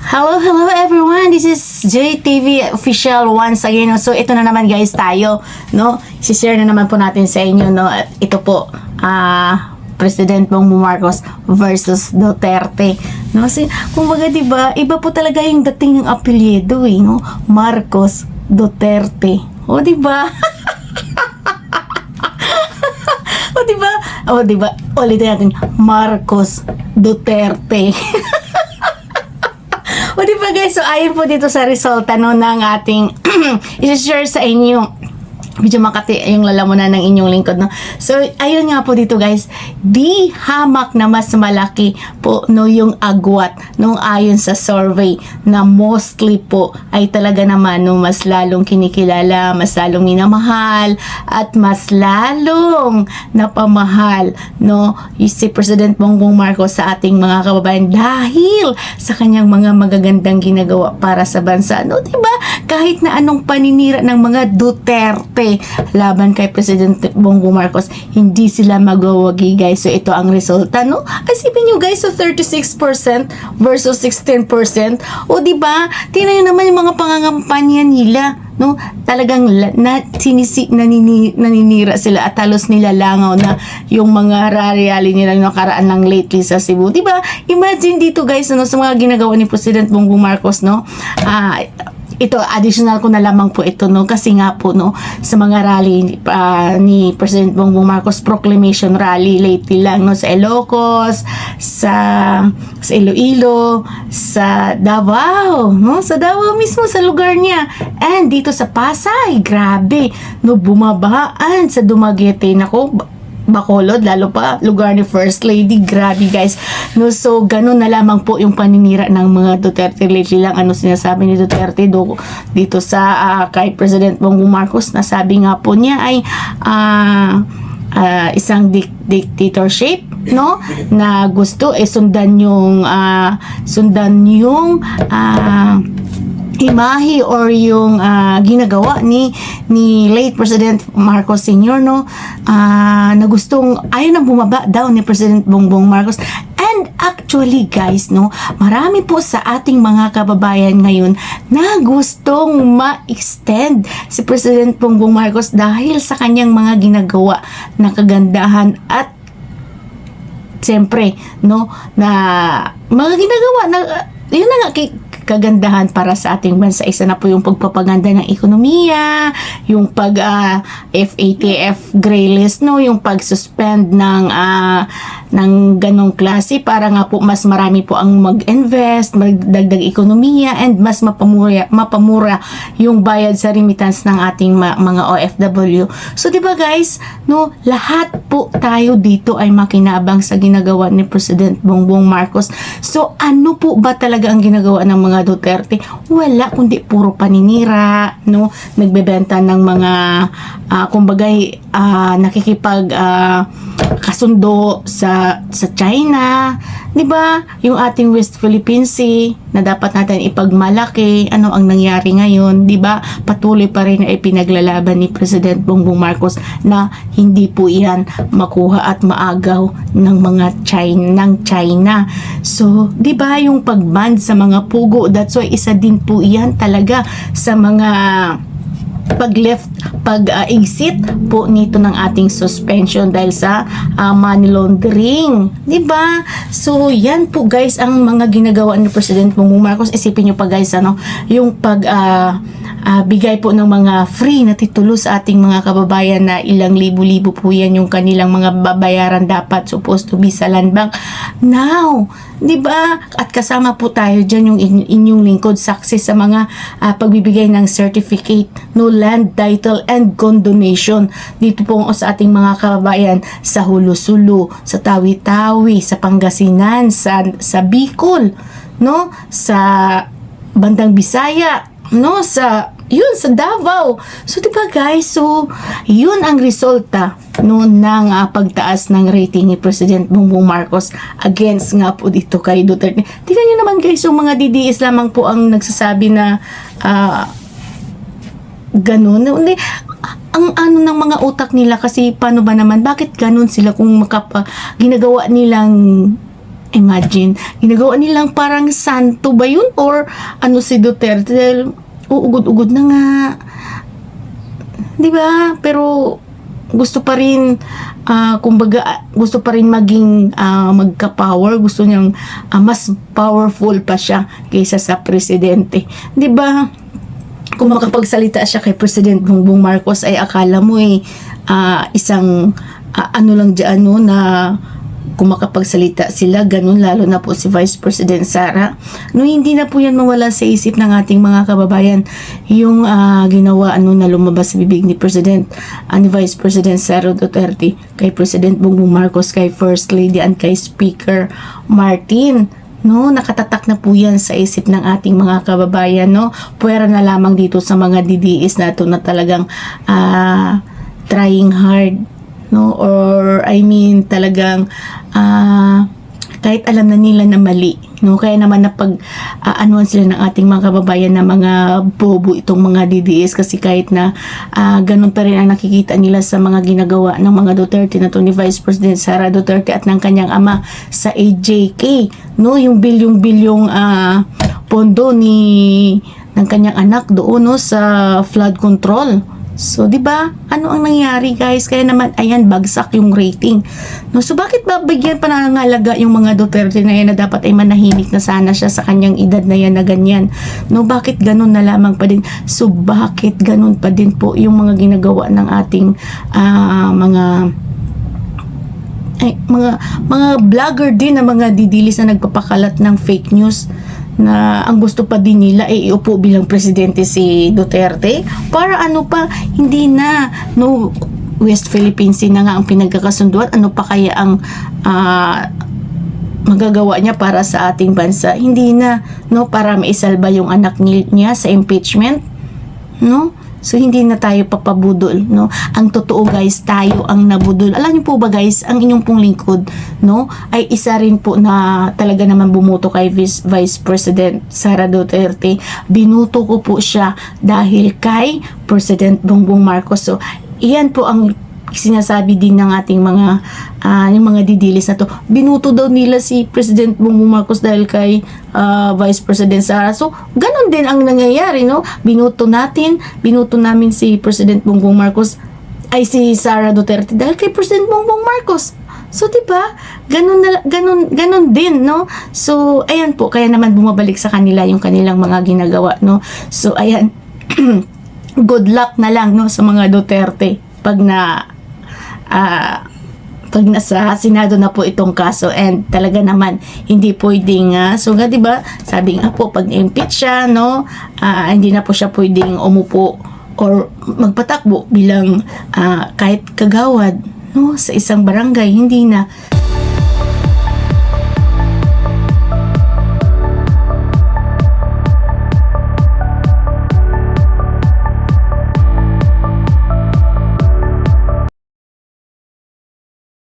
Hello everyone. This is JTV official once again. So ito na naman guys tayo, no? I-share na naman po natin sa inyo, no? Ito po, President Bongbong Marcos versus Duterte. No, kasi kumbaga 'di ba, iba po talaga yung dating ng apelyido no? Marcos Duterte. O 'di ba? O 'di ba? O 'di ba? Ulitin natin, Marcos Duterte. O di ba guys, so ayon po dito sa resulta no, ng ating i-share sa inyo. Medyo makati yung lalamunan ng inyong lingkod, no? So, ayun nga po dito guys, di hamak na mas malaki po, no, yung agwat, no, ayon sa survey, na mostly po ay talaga naman, no, mas lalong kinikilala, mas lalong minamahal, at mas lalong napamahal, no, si President Bongbong Marcos sa ating mga kababayan dahil sa kanyang mga magagandang ginagawa para sa bansa, no, diba? Kahit na anong paninira ng mga Duterte laban kay President Bongbong Marcos, hindi sila magwawagi guys. So ito ang resulta, no? Isipin nyo guys, so 36% versus 16%. O di ba? Tingnan nyo naman yung mga pangangampanya nila, no? Talagang naninira sila at halos nilalangaw na yung mga rally nila yung nakaraan lang lately sa Cebu. Di ba? Imagine dito guys, no, sa mga ginagawa ni President Bongbong Marcos, no? Ito, additional ko na lamang po ito, no, kasi nga po, no, sa mga rally ni President Bongbong Marcos, proclamation rally lately lang, no, sa Ilocos, sa Iloilo, sa Davao, no, sa Davao mismo, sa lugar niya, and dito sa Pasay, grabe, no, bumabahaan sa Dumaguete, nako, Bacolod, lalo pa lugar ni First Lady, grabe guys, no. So ganun na lamang po yung paninira ng mga Duterte lately lang. Ano sinasabi ni Duterte dito sa kay President Bongbong Marcos, na sabi nga po niya ay isang dictatorship, no, na gusto sundan yung imahe or yung ginagawa ni late President Marcos Sr., no, na gustong ayaw na bumaba daw ni President Bongbong Marcos. And actually guys, no, marami po sa ating mga kababayan ngayon na gustong ma-extend si President Bongbong Marcos dahil sa kanyang mga ginagawa na kagandahan at siyempre, no, na mga ginagawa na yun na nga kagandahan para sa ating bansa. Isa na po yung pagpapaganda ng ekonomiya, yung pag FATF gray list, no, yung pag-suspend ng ganong klase para nga po mas marami po ang mag-invest, magdagdag ekonomiya, and mas mapamura yung bayad sa remittance ng ating mga OFW. So, di ba guys, no, lahat po tayo dito ay makinabang sa ginagawa ni President Bongbong Marcos. So, ano po ba talaga ang ginagawa ng mga Duterte? Wala, kundi puro paninira, no, nagbebenta ng mga kumbagay nakikipag kasundo sa China, 'di ba? Yung ating West Philippine Sea na dapat natin ipagmalaki, ano ang nangyari ngayon, 'di ba? Patuloy pa rin ay pinaglalaban ni President Bongbong Marcos na hindi po 'yan makuha at maagaw ng mga China. So, 'di ba, yung pag-ban sa mga pugo, that's why isa din po 'yan talaga sa mga pag-exit po nito ng ating suspension dahil sa money laundering, di ba? So yan po guys ang mga ginagawa ni President Bongbong Marcos. Isipin niyo pa guys, ano, yung bigay po ng mga free na titulo sa ating mga kababayan na ilang libo-libo po yan yung kanilang mga babayaran dapat supposed to be sa land bank. Now, di ba? At kasama po tayo dyan yung inyong lingkod, saksi sa mga pagbibigay ng certificate, no, land title and condonation dito po sa ating mga kababayan sa Hulo-Sulu, sa Tawi-Tawi, sa Pangasinan, sa Bicol, no, sa bandang Bisaya, no, sa Davao. So, diba guys, so yun ang resulta, no, ng pagtaas ng rating ni President Bongbong Marcos against nga po dito kay Duterte. Tingnan nyo naman guys, yung mga DDS lamang po ang nagsasabi na ganun. Ang ano ng mga utak nila, kasi paano ba naman, bakit ganun sila kung ginagawa nilang Imagine, ginagawa nilang parang santo ba yun? Or ano si Duterte? Dahil uugod-ugod na nga. Di ba? Pero gusto pa rin, kumbaga, gusto pa rin maging magka-power. Gusto niyang mas powerful pa siya kaysa sa presidente. Di ba? Kung makapagsalita siya kay President Bongbong Marcos, ay akala mo isang ano lang dyan, no, na kung makapagsalita sila, ganun, lalo na po si Vice President Sara. No, hindi na po yan mawala sa isip ng ating mga kababayan yung ginawa na lumabas sa bibig ni ni Vice President Sara Duterte kay President Bongbong Marcos, kay First Lady, and kay Speaker Martin. No, nakatatak na po yan sa isip ng ating mga kababayan, no. Puwera na lamang dito sa mga DDS na ito na talagang trying hard, no, or I mean talagang kahit alam na nila na mali, no, kaya naman anuan sila ng ating mga kababayan na mga bobo itong mga DDS, kasi kahit na ganun pa rin ang nakikita nila sa mga ginagawa ng mga Duterte na to, ni Vice President Sara Duterte at ng kanyang ama sa AJK, no, yung bilyong pondo ng kanyang anak doon, no, sa flood control. So, di ba? Ano ang nangyari, guys? Kaya naman, ayan, bagsak yung rating. No, so, bakit ba bigyan pa nangangalaga yung mga Duterte na yan na dapat ay manahimik na sana siya sa kanyang edad na yan na ganyan? No, bakit ganun na lamang pa din? So, bakit ganun pa din po yung mga ginagawa ng ating mga vlogger din, na mga didilis na nagpapakalat ng fake news, na ang gusto pa din nila ay iupo bilang presidente si Duterte, para ano pa, hindi na, no, West Philippine Sea na nga ang pinagkakasunduan, ano pa kaya ang magagawa niya para sa ating bansa? Hindi na, no, para maisalba yung anak niya sa impeachment, no. So, hindi na tayo papabudol, no? Ang totoo, guys, tayo ang nabudol. Alam niyo po ba, guys, ang inyong pong lingkod, no, ay isa rin po na talaga naman bumuto kay Vice President Sara Duterte. Binuto ko po siya dahil kay President Bongbong Marcos. So, iyan po ang sinasabi din ng ating yung mga didilis na to. Binuto daw nila si President Bongbong Marcos dahil kay Vice President Sara. So, ganun din ang nangyayari, no? Binuto namin si President Bongbong Marcos, ay si Sara Duterte dahil kay President Bongbong Marcos. So, diba? Ganun din, no? So, ayan po, kaya naman bumabalik sa kanila yung kanilang mga ginagawa, no? So, ayan, good luck na lang, no, sa mga Duterte pag nasa Senado na po itong kaso, and talaga naman hindi pwedeng so nga, 'di ba? Sabi nga po, pag impeach siya, no, hindi na po siya pwedeng umupo or magpatakbo bilang kahit kagawad, no, sa isang barangay, hindi na.